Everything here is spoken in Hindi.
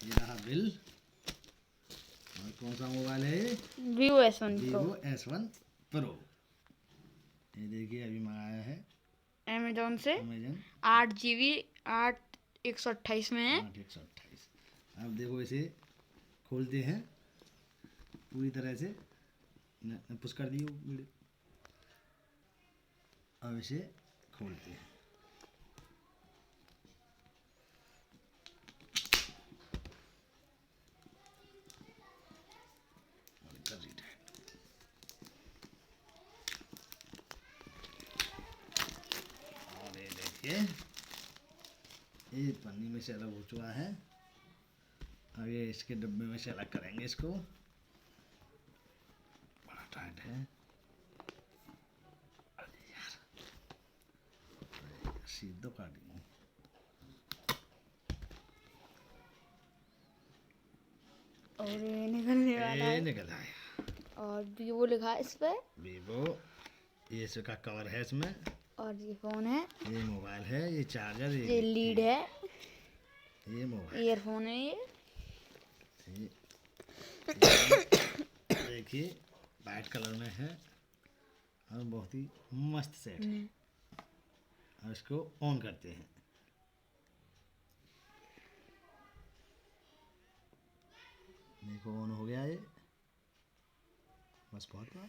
ये रहा बिल। और कौन सा मोबाइल है ये? Vivo S1 Pro। Vivo S1 Pro। ये देखिए अभी मंगाया है अमेजोन से। अमेजन 8 GB 8 128 में है। 8/128। अब देखो इसे खोलते हैं पूरी तरह से। पुश कर दियो वीडियो। अब इसे खोलते हैं। और ये देखिए ये पन्नी में से अलग हो चुका है। अब ये इसके डब्बे में से अलग करेंगे इसको। बड़ा टाइट है। अरे यार सीधो काट दूँ। और ये निकलने वाला है। निकल आया। और Vivo लिखा है इस पे। वीवो ये इसका कवर है इसमें। और ये फोन है। ये मोबाइल है। ये चार्जर। ये लीड है। ये मोबाइल ईयरफोन है ये। देखिए वाइट कलर में है और बहुत ही मस्त सेट है। और इसको ऑन करते हैं। देखो ऑन हो गया ये। बस बहुत बार